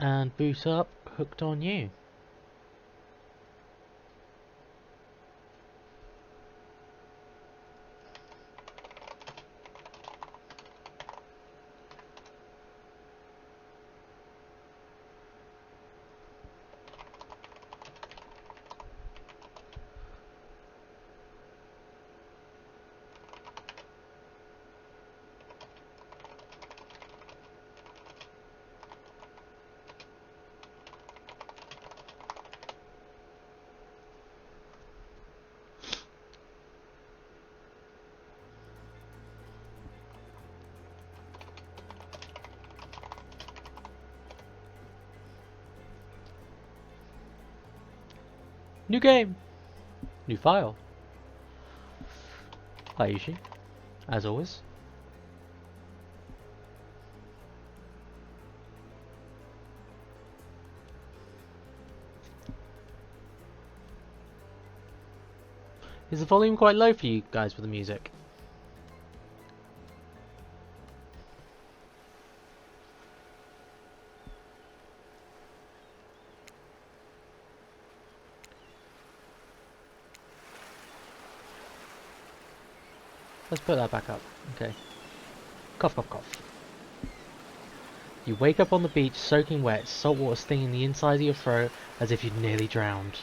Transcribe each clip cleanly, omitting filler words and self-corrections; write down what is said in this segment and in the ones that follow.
And boot up, hooked on you. New game! New file. Hi Yushi, as always. Is the volume quite low for you guys with the music? Let's put that back up. Okay. Cough, cough, cough. You wake up on the beach soaking wet, salt water stinging the inside of your throat as if you'd nearly drowned.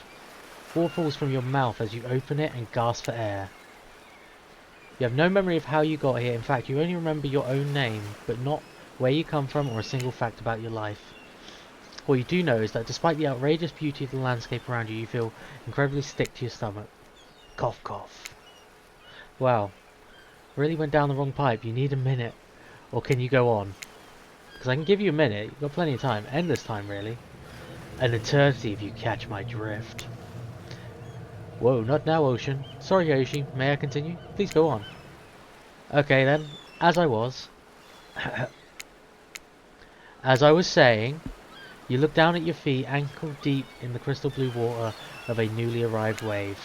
Water falls from your mouth as you open it and gasp for air. You have no memory of how you got here. In fact, you only remember your own name, but not where you come from or a single fact about your life. All you do know is that despite the outrageous beauty of the landscape around you, you feel incredibly sick to your stomach. Cough, cough. Wow. Really went down the wrong pipe. You need a minute. Or can you go on? Because I can give you a minute. You've got plenty of time. Endless time, really. An eternity if you catch my drift. Whoa, not now, Ocean. Sorry, Yoshi. May I continue? Please go on. Okay, then. As I was... As I was saying, you look down at your feet, ankle deep in the crystal blue water of a newly arrived wave.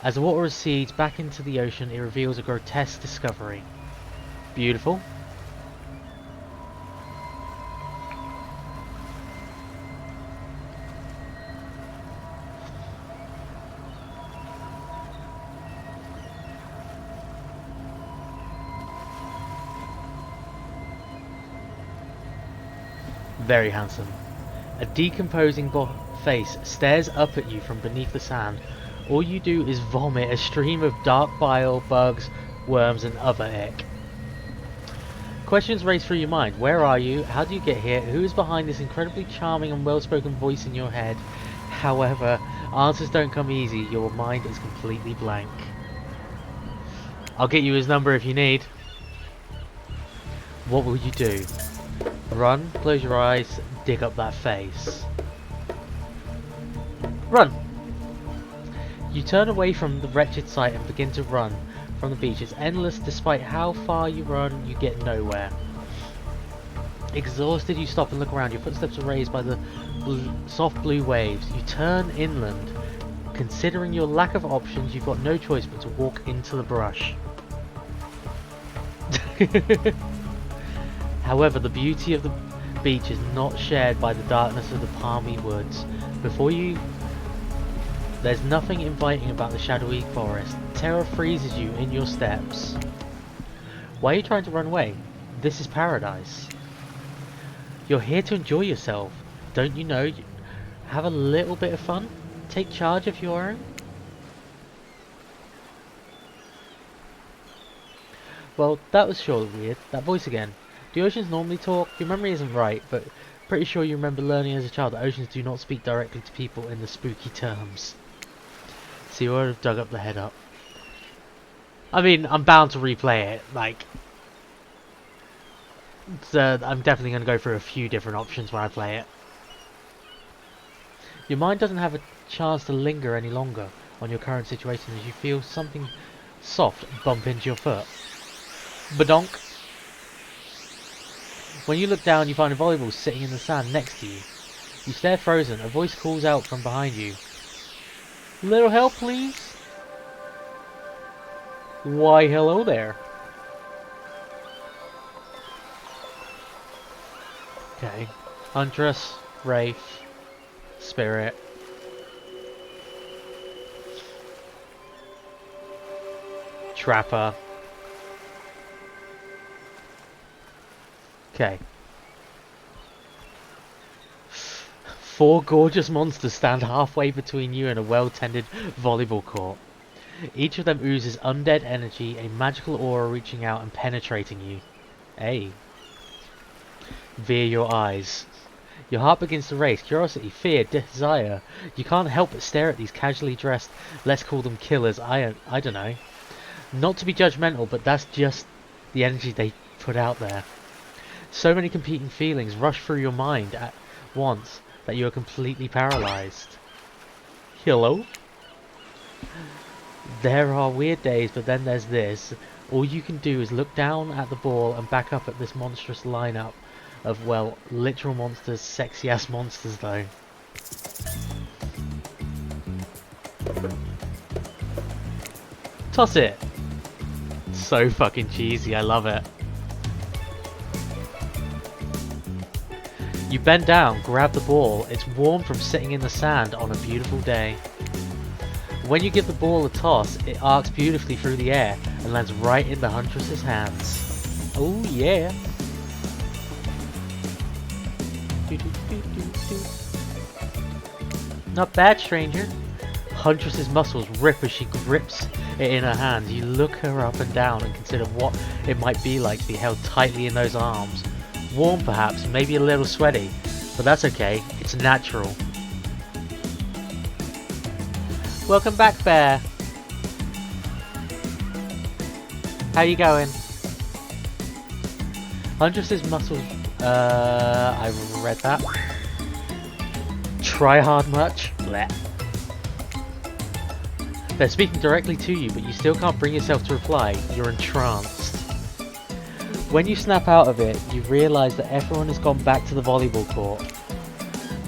As the water recedes back into the ocean, it reveals a grotesque discovery. Beautiful. Very handsome. A decomposing face stares up at you from beneath the sand. All you do is vomit a stream of dark bile, bugs, worms and other ick. Questions race through your mind. Where are you? How do you get here? Who is behind this incredibly charming and well-spoken voice in your head? However, answers don't come easy. Your mind is completely blank. I'll get you his number if you need. What will you do? Run, close your eyes, dig up that face. Run! You turn away from the wretched sight and begin to run from the beach. It's endless. Despite how far you run, you get nowhere. Exhausted, you stop and look around. Your footsteps are raised by the soft blue waves. You turn inland. Considering your lack of options, you've got no choice but to walk into the brush. However, the beauty of the beach is not shared by the darkness of the palmy woods. Before you, there's nothing inviting about the shadowy forest. Terror freezes you in your steps. Why are you trying to run away? This is paradise. You're here to enjoy yourself. Don't you know? Have a little bit of fun. Take charge of your own. Well, that was surely weird. That voice again. Do oceans normally talk? Your memory isn't right, but pretty sure you remember learning as a child that oceans do not speak directly to people in the spooky terms. So you would have dug up the head up. I mean, I'm bound to replay it, like... I'm definitely going to go through a few different options when I play it. Your mind doesn't have a chance to linger any longer on your current situation as you feel something soft bump into your foot. Badonk! When you look down, you find a volleyball sitting in the sand next to you. You stare frozen. A voice calls out from behind you. Little help, please? Why, hello there. Okay. Huntress, Wraith, Spirit. Trapper. Okay. 4 gorgeous monsters stand halfway between you and a well-tended volleyball court. Each of them oozes undead energy, a magical aura reaching out and penetrating you. Hey. Via your eyes. Your heart begins to race. Curiosity, fear, desire. You can't help but stare at these casually dressed, let's call them killers, I don't know. Not to be judgmental, but that's just the energy they put out there. So many competing feelings rush through your mind at once that you are completely paralyzed. Hello? There are weird days, but then there's this. All you can do is look down at the ball and back up at this monstrous lineup of, well, literal monsters, sexy ass monsters though. Toss it! So fucking cheesy, I love it. You bend down, grab the ball. It's warm from sitting in the sand on a beautiful day. When you give the ball a toss, it arcs beautifully through the air and lands right in the Huntress's hands. Oh yeah! Not bad, stranger. Huntress's muscles rip as she grips it in her hands. You look her up and down and consider what it might be like to be held tightly in those arms. Warm perhaps, maybe a little sweaty, but that's okay, it's natural. Welcome back, Bear. How you going? Huntress's muscles, I read that. Try hard much? Blech. They're speaking directly to you, but you still can't bring yourself to reply. You're entranced. When you snap out of it, you realise that everyone has gone back to the volleyball court.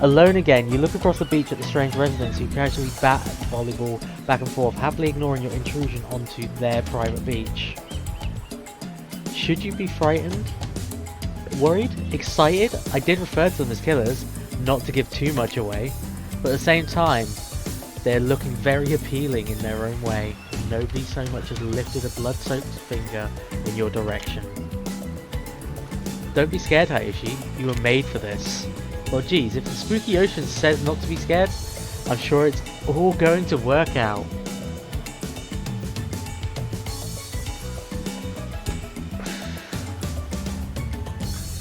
Alone again, you look across the beach at the strange residents who casually bat volleyball back and forth, happily ignoring your intrusion onto their private beach. Should you be frightened? Worried? Excited? I did refer to them as killers, not to give too much away, but at the same time, they're looking very appealing in their own way. Nobody so much as lifted a blood-soaked finger in your direction. Don't be scared, Hayashi. You were made for this. Well, geez, if the spooky ocean says not to be scared, I'm sure it's all going to work out.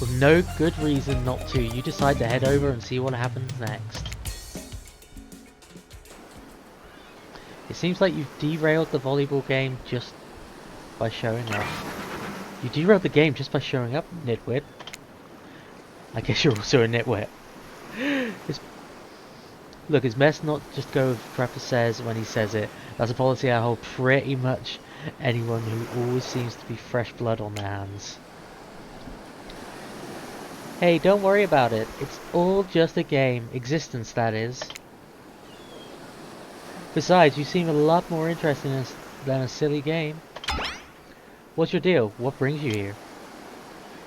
With no good reason not to, you decide to head over and see what happens next. It seems like you've derailed the volleyball game just by showing up. You derailed the game just by showing up, nitwit. I guess you're also a nitwit. Look, it's best not just go with what Trapper says when he says it. That's a policy I hold pretty much anyone who always seems to be fresh blood on their hands. Hey, don't worry about it. It's all just a game. Existence, that is. Besides, you seem a lot more interested than a silly game. What's your deal? What brings you here?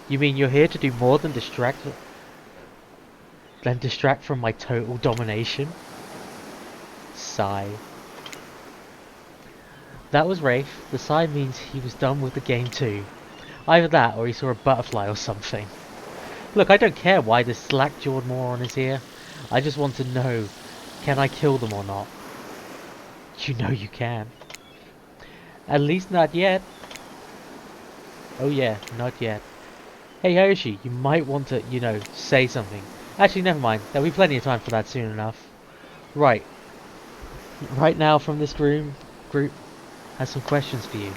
You mean you're here to do more than distract from my total domination? Sigh. That was Rafe. The sigh means he was done with the game too. Either that or he saw a butterfly or something. Look, I don't care why this slack-jawed moron is here. I just want to know, can I kill them or not? You know you can. At least not yet. Oh yeah, not yet. Hey Hoshi, you might want to, you know, say something. Actually, never mind. There'll be plenty of time for that soon enough. Right. Right now from this group has some questions for you.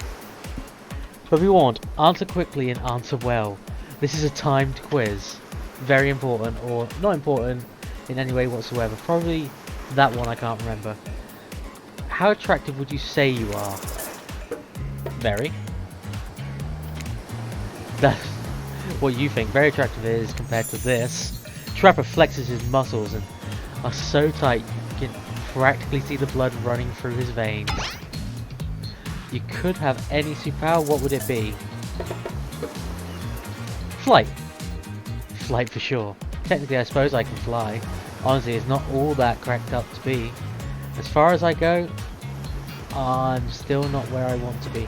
But be warned, answer quickly and answer well. This is a timed quiz. Very important, or not important in any way whatsoever. Probably that one I can't remember. How attractive would you say you are? Very. That's what you think very attractive is compared to this. Trapper flexes his muscles and are so tight you can practically see the blood running through his veins. You could have any superpower, what would it be? Flight. Flight for sure. technically I suppose I can fly. Honestly, it's not all that cracked up to be. As far as I go, I'm still not where I want to be.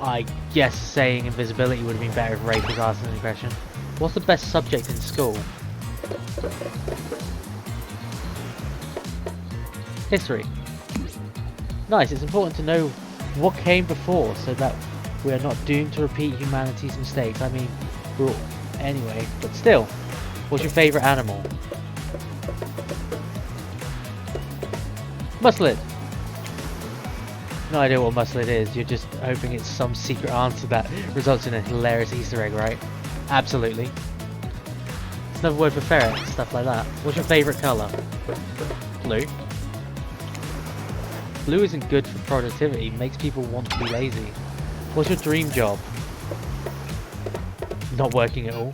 I guess saying invisibility would have been better if Rafe was asking the question. What's the best subject in school? History. Nice, it's important to know what came before so that we are not doomed to repeat humanity's mistakes. I mean, we're all, anyway, but still. What's your favourite animal? Musclet. No idea what musclet is, you're just hoping it's some secret answer that results in a hilarious Easter egg, right? Absolutely. It's another word for ferret, stuff like that. What's your favourite colour? Blue. Blue isn't good for productivity, makes people want to be lazy. What's your dream job? Not working at all.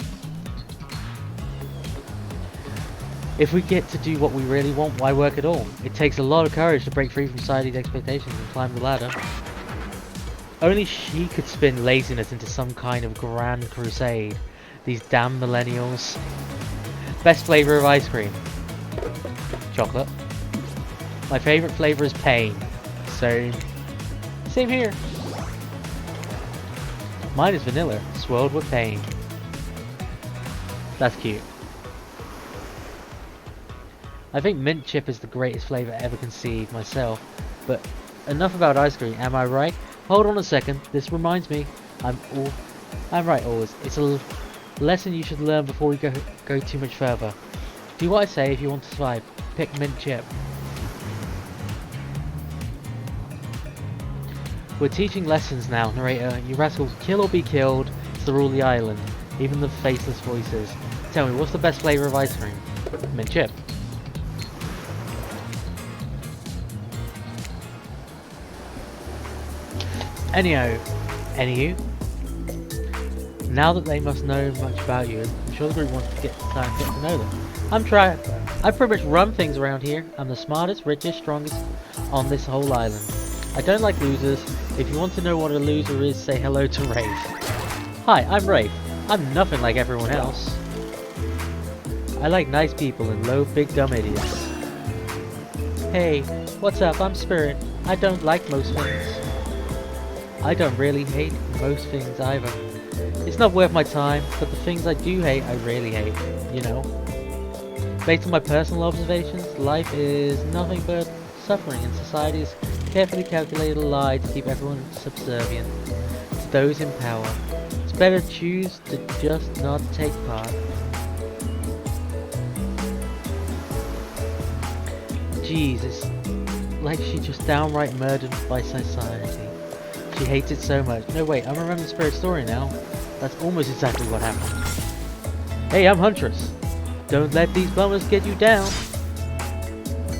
If we get to do what we really want, why work at all? It takes a lot of courage to break free from society's expectations and climb the ladder. Only she could spin laziness into some kind of grand crusade. These damn millennials. Best flavour of ice cream? Chocolate. My favourite flavour is pain. Same here. Mine is vanilla, swirled with pain. That's cute. I think mint chip is the greatest flavour ever conceived myself, but enough about ice cream, am I right? Hold on a second, this reminds me, I'm right always. It's a lesson you should learn before we go too much further. Do what I say if you want to survive. Pick mint chip. We're teaching lessons now, narrator. You rascals, kill or be killed. It's the rule of the island. Even the faceless voices. Tell me, what's the best flavour of ice cream? Mint chip. Anywho, now that they must know much about you, I'm sure the group wants to get to know them. I pretty much run things around here. I'm the smartest, richest, strongest on this whole island. I don't like losers. If you want to know what a loser is, say hello to Rafe. Hi, I'm Rafe. I'm nothing like everyone else. I like nice people and low, big, dumb idiots. Hey, what's up? I'm Spirit. I don't like most things. I don't really hate most things either. It's not worth my time, but the things I do hate, I really hate, you know. Based on my personal observations, life is nothing but suffering, and society's carefully calculated lie to keep everyone subservient to those in power. It's better to choose to just not take part. Jeez, it's like she just downright murdered by society. She hates it so much. No wait, I'm remembering the Spirit story now. That's almost exactly what happened. Hey, I'm Huntress. Don't let these bummers get you down.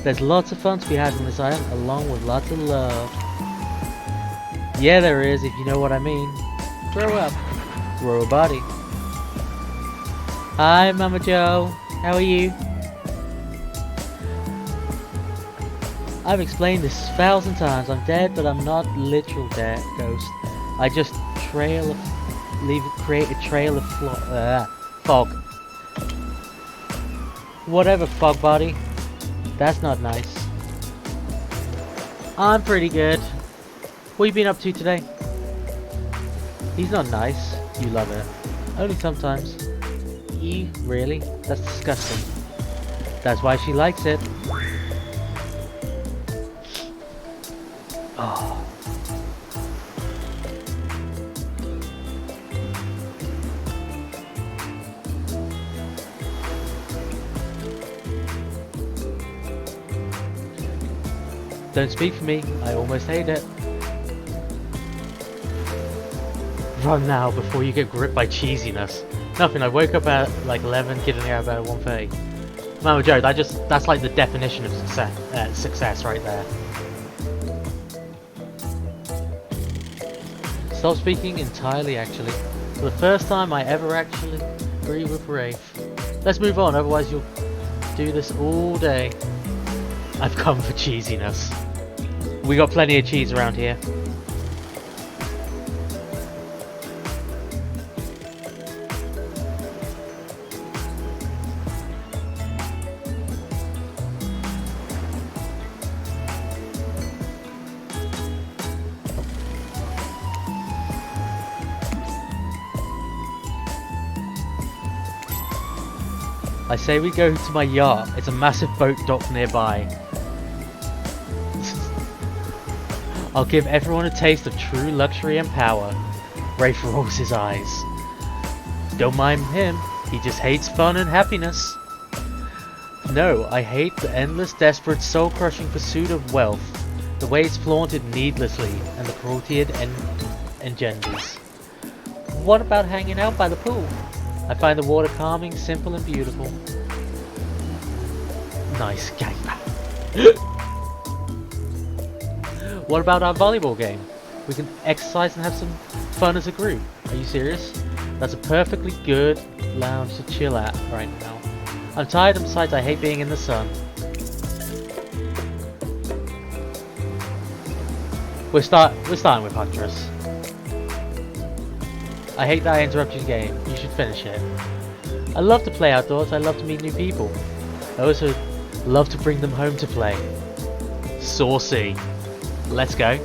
There's lots of fun to be had on this island, along with lots of love. Yeah, there is, if you know what I mean. Grow up. Grow a body. Hi, Mama Joe. How are you? I've explained this 1,000 times. I'm dead, but I'm not literal dead ghost. I just create a trail of fog. Whatever, fog body. That's not nice. I'm pretty good. What you been up to today? He's not nice. You love it. Only sometimes. You? Really? That's disgusting. That's why she likes it. Oh. Don't speak for me, I almost hate it. Run now before you get gripped by cheesiness. Nothing, I woke up at like 11, getting out about 1:30. Mama Joe, that's like the definition of success right there. Stop speaking entirely actually. For the first time I ever actually agree with Rafe. Let's move on, otherwise you'll do this all day. I've come for cheesiness. We got plenty of cheese around here. I say we go to my yacht. It's a massive boat dock nearby. I'll give everyone a taste of true luxury and power. Rafe rolls his eyes. Don't mind him. He just hates fun and happiness. No, I hate the endless, desperate, soul-crushing pursuit of wealth. The way it's flaunted needlessly, and the cruelty it engenders. What about hanging out by the pool? I find the water calming, simple and beautiful. Nice gangbang. What about our volleyball game? We can exercise and have some fun as a group. Are you serious? That's a perfectly good lounge to chill at right now. I'm tired and besides I hate being in the sun. We're starting with Huntress. I hate that I interrupted your game. You should finish it. I love to play outdoors. I love to meet new people. I also love to bring them home to play. Saucy. Let's go.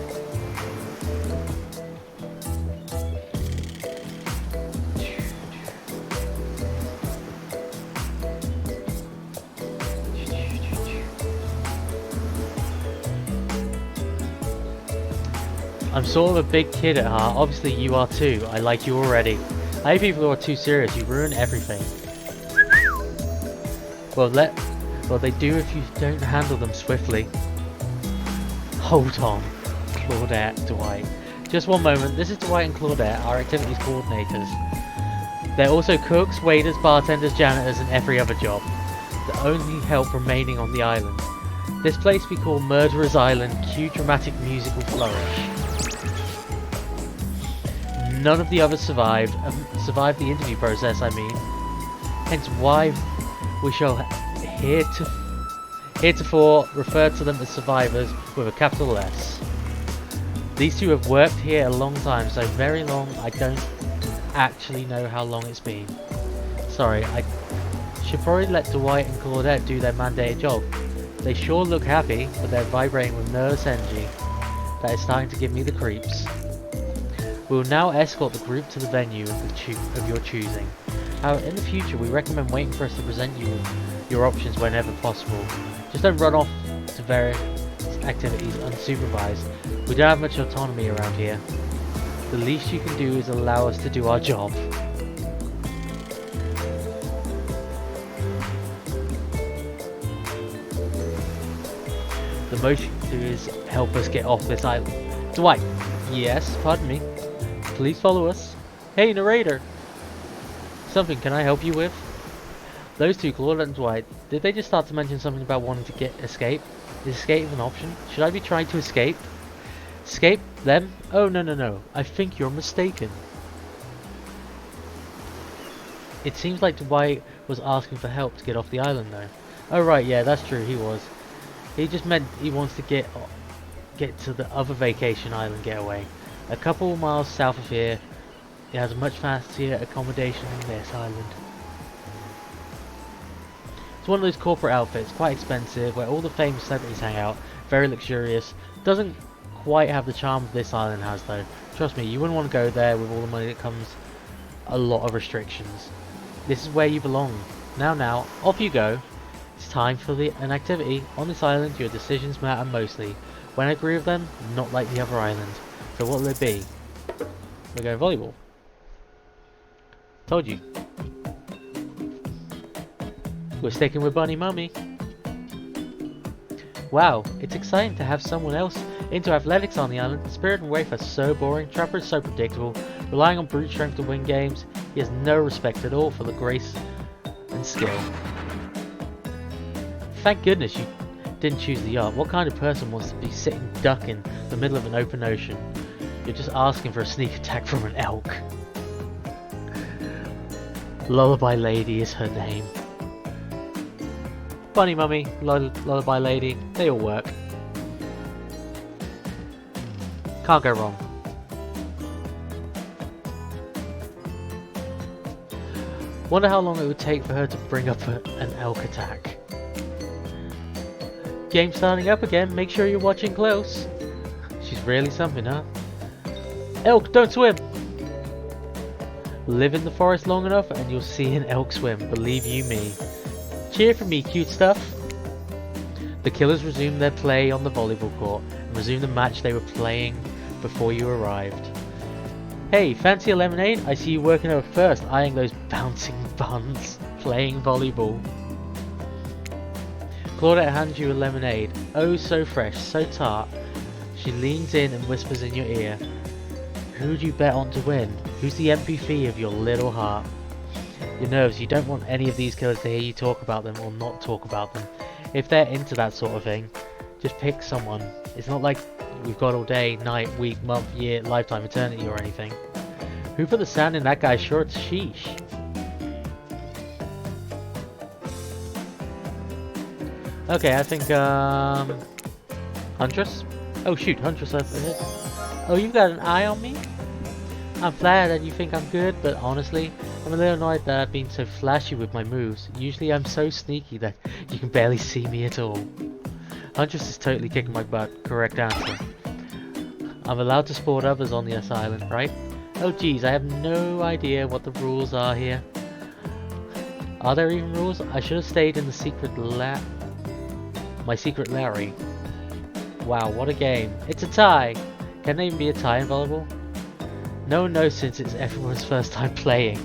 I'm sort of a big kid at heart. Obviously you are too. I like you already. I hate people who are too serious. You ruin everything. Well, they do if you don't handle them swiftly. Hold on, Claudette, Dwight. Just one moment. This is Dwight and Claudette, our activities coordinators. They're also cooks, waiters, bartenders, janitors, and every other job. The only help remaining on the island. This place we call Murderer's Island. Cue dramatic musical flourish. None of the others survived the interview process, I mean. Hence why we shall heretofore refer to them as survivors with a capital S. These two have worked here a long time, so very long I don't actually know how long it's been. Sorry, I should probably let Dwight and Claudette do their mandated job. They sure look happy, but they're vibrating with nervous energy that is starting to give me the creeps. We will now escort the group to the venue of your choosing. However, in the future, we recommend waiting for us to present you with your options whenever possible. Just don't run off to various activities unsupervised. We don't have much autonomy around here. The least you can do is allow us to do our job. The most you can do is help us get off this island. Dwight! Yes, pardon me. Please follow us. Hey, narrator! Something can I help you with? Those two, Claude and Dwight, did they just start to mention something about wanting to escape? Is escape an option? Should I be trying to escape? Escape? Them? Oh, no. I think you're mistaken. It seems like Dwight was asking for help to get off the island, though. Oh, right, yeah, that's true, he was. He just meant he wants to get to the other vacation island getaway. A couple of miles south of here, it has a much fancier accommodation than this island. It's one of those corporate outfits, quite expensive, where all the famous celebrities hang out, very luxurious. Doesn't quite have the charm this island has though. Trust me, you wouldn't want to go there with all the money that comes a lot of restrictions. This is where you belong. Now, off you go. It's time for an activity. On this island, your decisions matter mostly. When I agree with them, not like the other island. So what will it be? We're going volleyball. Told you. We're sticking with Bunny Mummy. Wow, it's exciting to have someone else into athletics on the island. Spirit and Rafe are so boring, Trapper is so predictable, relying on brute strength to win games. He has no respect at all for the grace and skill. Thank goodness you didn't choose the yacht. What kind of person wants to be sitting duck in the middle of an open ocean? You're just asking for a sneak attack from an elk. Lullaby Lady is her name. Bunny Mummy, Lullaby Lady, they all work. Can't go wrong. Wonder how long it would take for her to bring up an elk attack. Game starting up again, make sure you're watching close. She's really something, huh? Elk, don't swim! Live in the forest long enough and you'll see an elk swim, believe you me. Cheer for me, cute stuff. The killers resumed their play on the volleyball court and resumed the match they were playing before you arrived. Hey, fancy a lemonade? I see you working over first, eyeing those bouncing buns, playing volleyball. Claudette hands you a lemonade. Oh, so fresh, so tart. She leans in and whispers in your ear. Who'd you bet on to win? Who's the MVP of your little heart? You're nervous, you don't want any of these killers to hear you talk about them or not talk about them. If they're into that sort of thing, just pick someone. It's not like we've got all day, night, week, month, year, lifetime, eternity or anything. Who put the sand in that guy's shorts? Sheesh. Okay, I think, Huntress? Oh shoot, Huntress over here. Oh, you've got an eye on me? I'm flattered that you think I'm good, but honestly, I'm a little annoyed that I've been so flashy with my moves. Usually I'm so sneaky that you can barely see me at all. Huntress is totally kicking my butt. Correct answer. I'm allowed to sport others on this island, right? Oh geez, I have no idea what the rules are here. Are there even rules? I should have stayed in the secret my secret Larry. Wow, what a game. It's a tie! Can there even be a tie in volleyball? No one knows since it's everyone's first time playing.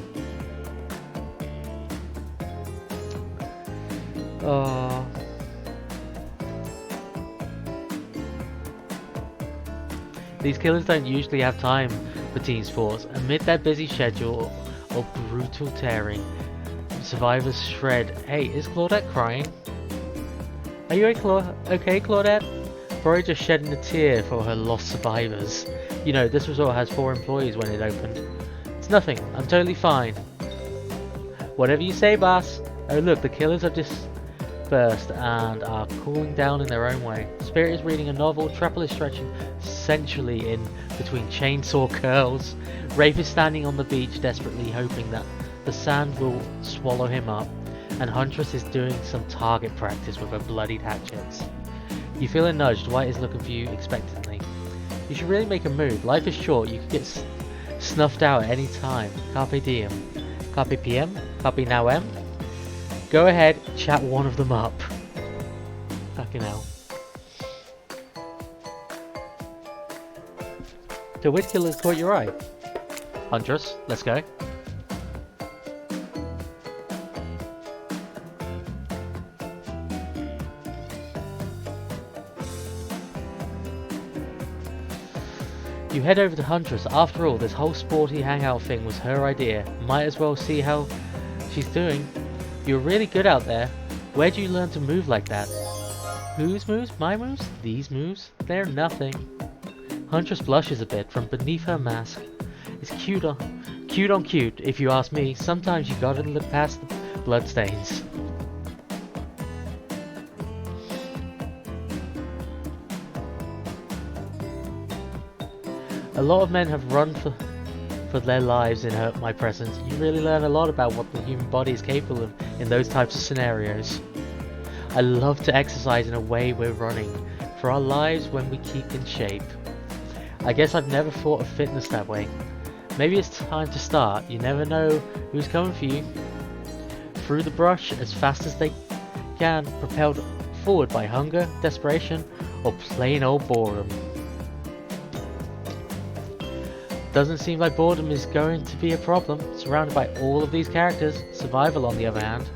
Oh. These killers don't usually have time for team sports. Amid their busy schedule of brutal tearing, survivors shred. Hey, is Claudette crying? Are you okay, Claudette? Probably just shedding a tear for her lost survivors. You know, this resort has 4 employees when it opened. It's nothing, I'm totally fine. Whatever you say, boss. Oh look, the killers have dispersed and are cooling down in their own way. Spirit is reading a novel, Trapple is stretching sensually in between chainsaw curls. Rafe is standing on the beach desperately hoping that the sand will swallow him up. And Huntress is doing some target practice with her bloodied hatchets. You feel a nudge, Dwight is looking for you expectantly. You should really make a move. Life is short, you could get snuffed out at any time. Carpe diem. Carpe PM? Carpe now M? Go ahead, chat one of them up. Fucking hell. So which killer's caught your eye? Huntress, let's go. You head over to Huntress. After all, this whole sporty hangout thing was her idea. Might as well see how she's doing. You're really good out there. Where'd you learn to move like that? Whose moves? My moves? These moves? They're nothing. Huntress blushes a bit from beneath her mask. It's cute on cute, if you ask me. Sometimes you gotta look past the bloodstains. A lot of men have run for their lives in my presence. You really learn a lot about what the human body is capable of in those types of scenarios. I love to exercise in a way we're running for our lives when we keep in shape. I guess I've never thought of fitness that way. Maybe it's time to start. You never know who's coming for you. Through the brush as fast as they can, propelled forward by hunger, desperation, or plain old boredom. Doesn't seem like boredom is going to be a problem, surrounded by all of these characters. Survival, on the other hand.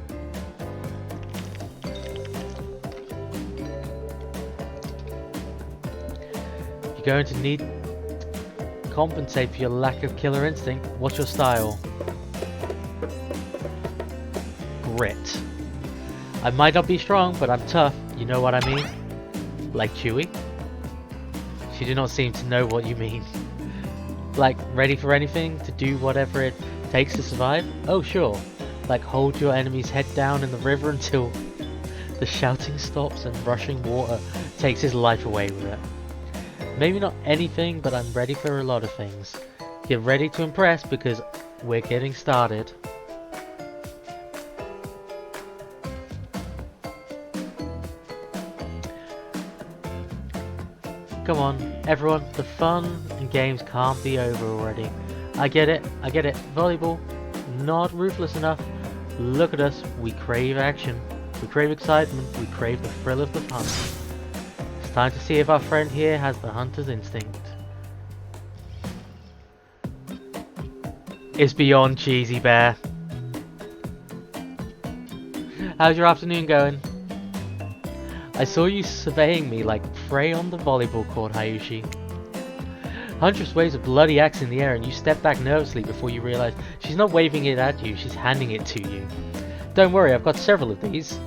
You're going to need to compensate for your lack of killer instinct. What's your style? Grit. I might not be strong, but I'm tough. You know what I mean? Like Chewie? She did not seem to know what you mean. Like, ready for anything, to do whatever it takes to survive? Oh sure, like hold your enemy's head down in the river until the shouting stops and rushing water takes his life away with it. Maybe not anything, but I'm ready for a lot of things. Get ready to impress because we're getting started. Come on, everyone, the fun and games can't be over already. I get it. Volleyball, not ruthless enough. Look at us, we crave action. We crave excitement, we crave the thrill of the hunt. It's time to see if our friend here has the hunter's instinct. It's beyond cheesy, Bear. How's your afternoon going? I saw you surveying me like prey on the volleyball court, Hayushi. Huntress waves a bloody axe in the air and you step back nervously before you realize she's not waving it at you, she's handing it to you. Don't worry, I've got several of these.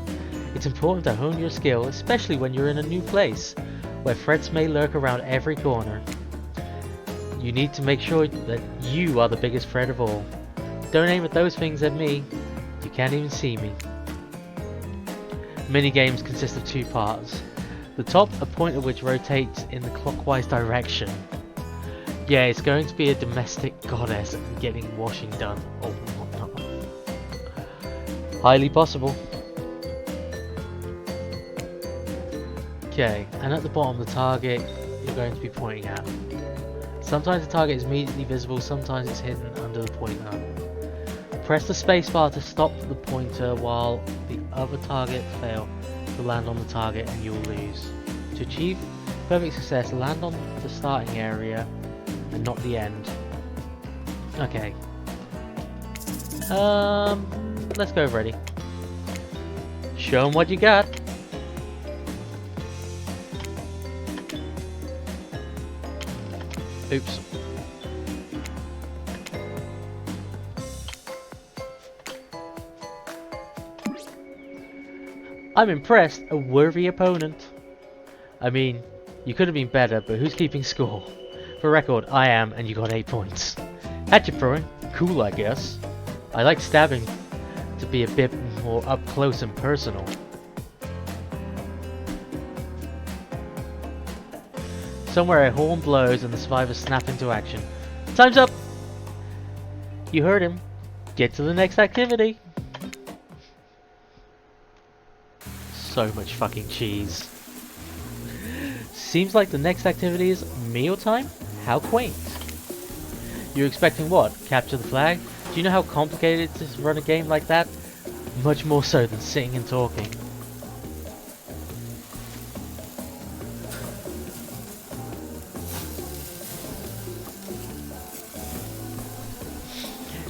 It's important to hone your skill, especially when you're in a new place, where threats may lurk around every corner. You need to make sure that you are the biggest threat of all. Don't aim at those things at me. You can't even see me. Minigames consist of two parts. The top, a pointer which rotates in the clockwise direction. Yeah, it's going to be a domestic goddess getting washing done or whatnot. Highly possible. Okay, and at the bottom the target you're going to be pointing at. Sometimes the target is immediately visible, sometimes it's hidden under the pointer. Press the spacebar to stop the pointer while the other targets fail to land on the target and you'll lose. To achieve perfect success, land on the starting area and not the end. Okay. Let's go ready. Show 'em what you got. Oops. I'm impressed, a worthy opponent. I mean, you could have been better, but who's keeping score? For record, I am, and you got 8 points. Hatchet throwing, cool I guess. I like stabbing to be a bit more up close and personal. Somewhere a horn blows and the survivors snap into action. Time's up! You heard him. Get to the next activity. So much fucking cheese. Seems like the next activity is mealtime? How quaint. You're expecting what? Capture the flag? Do you know how complicated it is to run a game like that? Much more so than sitting and talking.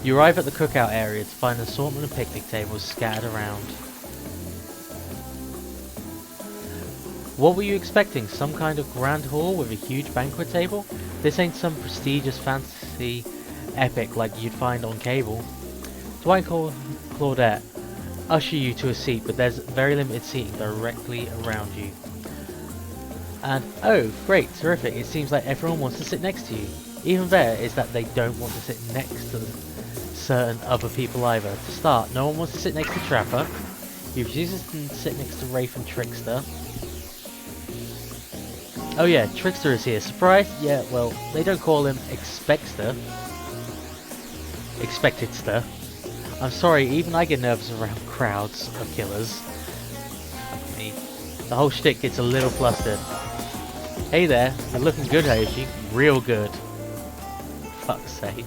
You arrive at the cookout area to find an assortment of picnic tables scattered around. What were you expecting? Some kind of grand hall with a huge banquet table? This ain't some prestigious fantasy epic like you'd find on cable. Dwight and Claudette usher you to a seat, but there's very limited seating directly around you. And oh, great, terrific, it seems like everyone wants to sit next to you. Even better is that they don't want to sit next to certain other people either. To start, no one wants to sit next to Trapper. He refuses to sit next to Wraith and Trickster. Oh yeah, Trickster is here. Surprise? Yeah, well, they don't call him Expectster. Expectedster. I'm sorry, even I get nervous around crowds of killers. Me. The whole shtick gets a little flustered. Hey there, you're looking good, Hayoshi. Real good. Fuck's sake.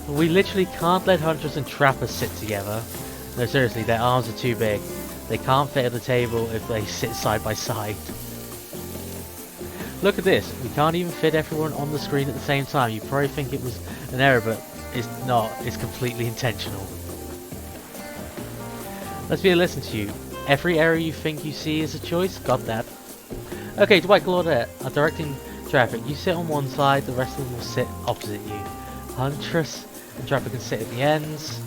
We literally can't let Huntress and Trapper sit together. No, seriously, their arms are too big. They can't fit at the table if they sit side by side. Look at this, we can't even fit everyone on the screen at the same time. You probably think it was an error, but it's not. It's completely intentional. Let's be a listen to you. Every error you think you see is a choice? Got that. Okay, Dwight Claudette, I'm directing traffic. You sit on one side, the rest of them will sit opposite you. Huntress and Trapper can sit at the ends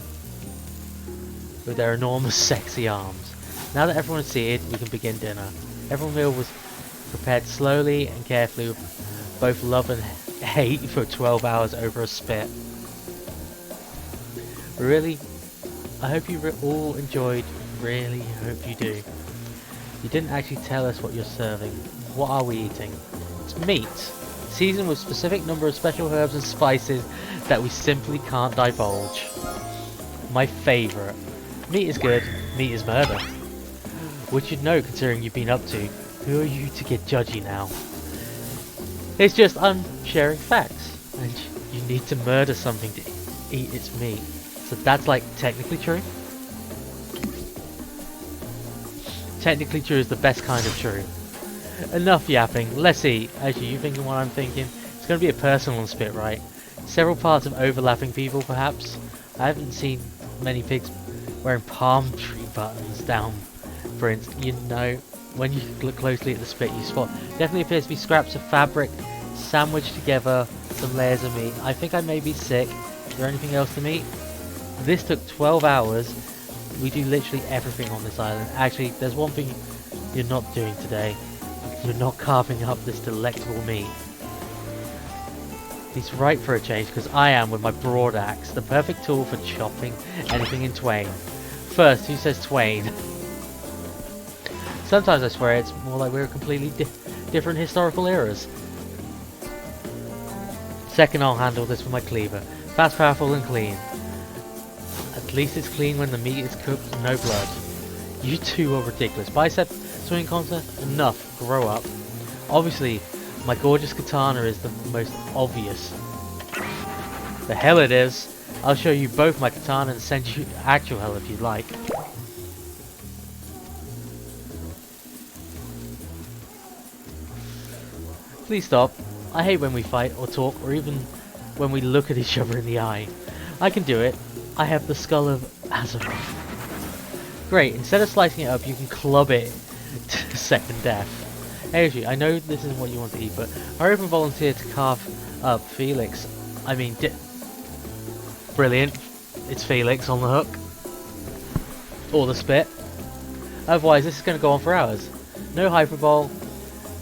with their enormous sexy arms. Now that everyone is seated, we can begin dinner. Every meal was prepared slowly and carefully with both love and hate for 12 hours over a spit. Really? I hope you all enjoyed. Really hope you do. You didn't actually tell us what you're serving. What are we eating? It's meat, seasoned with a specific number of special herbs and spices that we simply can't divulge. My favourite. Meat is good, meat is murder. Which you'd know considering you've been up to. Who are you to get judgy now? It's just I'm sharing facts, and you need to murder something to eat its meat. So that's like technically true? Technically true is the best kind of true. Enough yapping, let's eat. Actually, you thinking what I'm thinking? It's going to be a personal spit, right? Several parts of overlapping people, perhaps? I haven't seen many pigs wearing palm tree buttons down, for instance. You know, when you look closely at the spit, you spot definitely appears to be scraps of fabric sandwiched together, some layers of meat. I think I may be sick. Is there anything else to meet? This took 12 hours. We do literally everything on this island. Actually, there's one thing you're not doing today. You're not carving up this delectable meat. He's right for a change, because I am with my broad axe, the perfect tool for chopping anything in twain. First, who says twain? Sometimes I swear it's more like we're completely different historical eras. Second, I'll handle this with my cleaver. Fast, powerful, and clean. At least it's clean when the meat is cooked, no blood. You two are ridiculous. Bicep swing contest? Enough. Grow up. Obviously, my gorgeous katana is the most obvious. The hell it is. I'll show you both my katana and send you actual hell if you'd like. Please stop. I hate when we fight or talk or even when we look at each other in the eye. I can do it. I have the skull of Azeroth. Great, instead of slicing it up, you can club it to second death. Actually, I know this isn't what you want to eat, but I even volunteered to carve up Felix. I mean, brilliant. It's Felix on the hook. Or the spit. Otherwise, this is going to go on for hours. No hyperbole.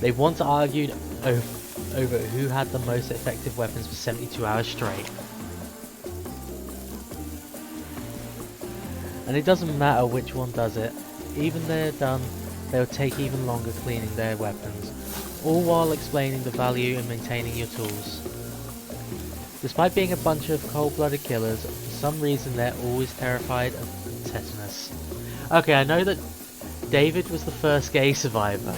They want to argue over who had the most effective weapons for 72 hours straight. And it doesn't matter which one does it. Even they're done, they'll take even longer cleaning their weapons, all while explaining the value in maintaining your tools. Despite being a bunch of cold-blooded killers, for some reason they're always terrified of tetanus. Okay, I know that David was the first gay survivor,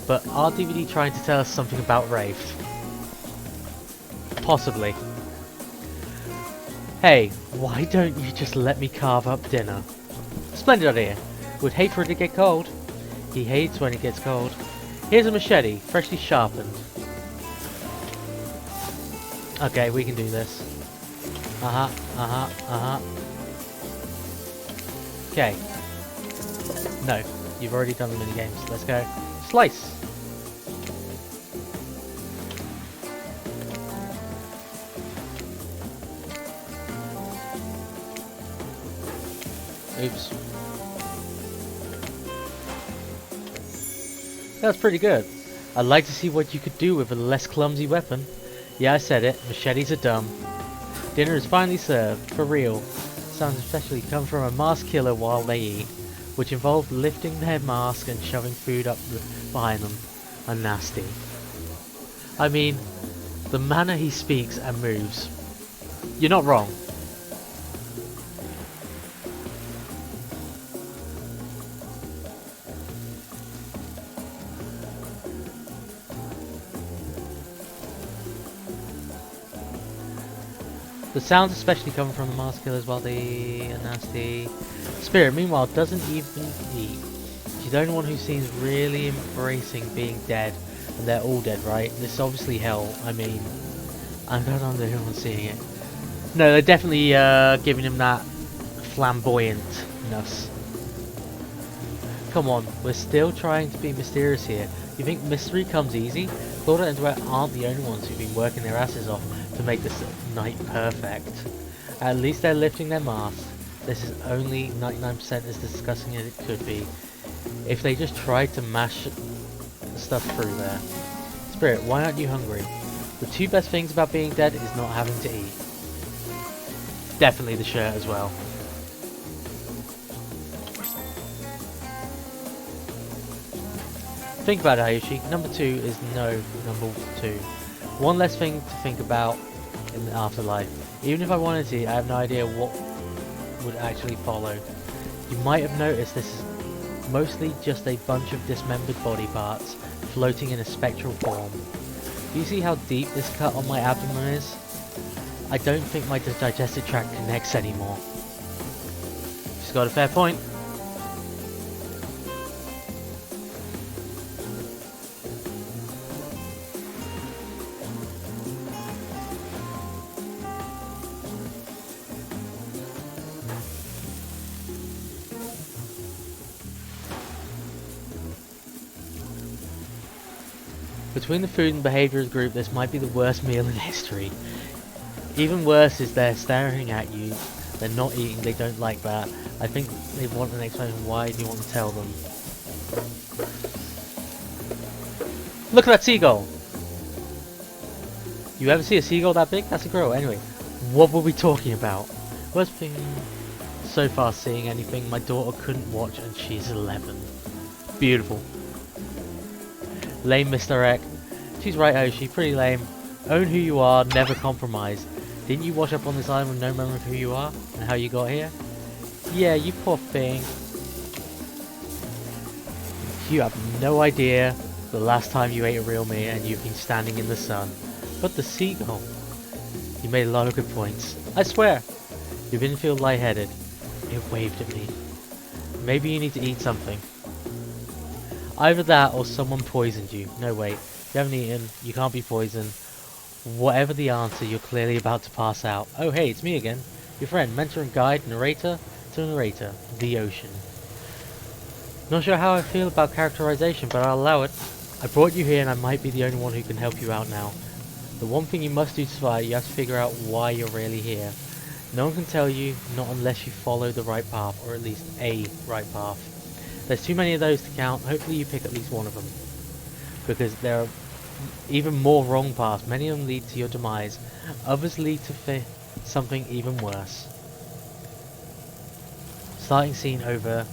but are DVD trying to tell us something about Wraith? Possibly. Hey, why don't you just let me carve up dinner? Splendid idea. Would hate for it to get cold. He hates when it gets cold. Here's a machete, freshly sharpened. Okay, we can do this. Okay. No, you've already done the minigames. Let's go. Slice! Oops. That's pretty good. I'd like to see what you could do with a less clumsy weapon. Yeah, I said it. Machetes are dumb. Dinner is finally served. For real. Sounds especially come from a masked killer while they eat, which involved lifting their mask and shoving food up behind them. Are nasty. I mean, the manner he speaks and moves. You're not wrong. The sounds especially coming from the masked killers while they are nasty. Spirit, meanwhile, doesn't even eat. She's the only one who seems really embracing being dead. And they're all dead, right? This is obviously hell. I mean, I'm glad I'm the only one seeing it. No, they're definitely giving him that flamboyantness. Come on, we're still trying to be mysterious here. You think mystery comes easy? Claudia and Duet aren't the only ones who've been working their asses off to make this night perfect. At least they're lifting their masks. This is only 99% as disgusting as it could be. If they just tried to mash stuff through there. Spirit, why aren't you hungry? The two best things about being dead is not having to eat. Definitely the shirt as well. Think about it, Ayushi. Number 2 is no number 2. One less thing to think about in the afterlife. Even if I wanted to, I have no idea what would actually follow. You might have noticed this is mostly just a bunch of dismembered body parts floating in a spectral form. Do you see how deep this cut on my abdomen is? I don't think my digestive tract connects anymore. She's got a fair point. Between the food and behaviours group, this might be the worst meal in history. Even worse is they're staring at you. They're not eating, they don't like that. I think they want an explanation. Why do you want to tell them? Look at that seagull! You ever see a seagull that big? That's a girl. Anyway, what were we talking about? Worst thing so far seeing anything. My daughter couldn't watch and she's 11. Beautiful. Lame misdirect. She's right, Oshi. Pretty lame. Own who you are, never compromise. Didn't you wash up on this island with no memory of who you are and how you got here? Yeah, you poor thing. You have no idea the last time you ate a real meal and you've been standing in the sun. But the seagull. You made a lot of good points. I swear. You didn't feel lightheaded. It waved at me. Maybe you need to eat something. Either that or someone poisoned you. No, wait. You haven't eaten. You can't be poisoned. Whatever the answer, you're clearly about to pass out. Oh hey, it's me again. Your friend, mentor and guide, narrator to narrator. The ocean. Not sure how I feel about characterization, but I'll allow it. I brought you here and I might be the only one who can help you out now. The one thing you must do to survive, you have to figure out why you're really here. No one can tell you, not unless you follow the right path, or at least a right path. There's too many of those to count. Hopefully you pick at least one of them. Because there are even more wrong paths. Many of them lead to your demise. Others lead to something even worse. Starting scene over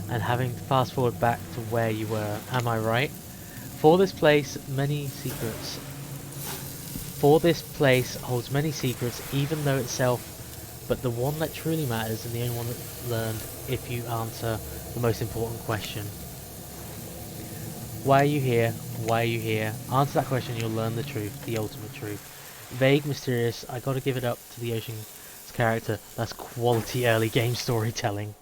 and having to fast forward back to where you were. Am I right? For this place holds many secrets, even though itself, but the one that truly matters and the only one that's learned if you answer the most important question. Why are you here? Why are you here? Answer that question, you'll learn the truth, the ultimate truth. Vague, mysterious, I gotta give it up to the ocean's character. That's quality early game storytelling.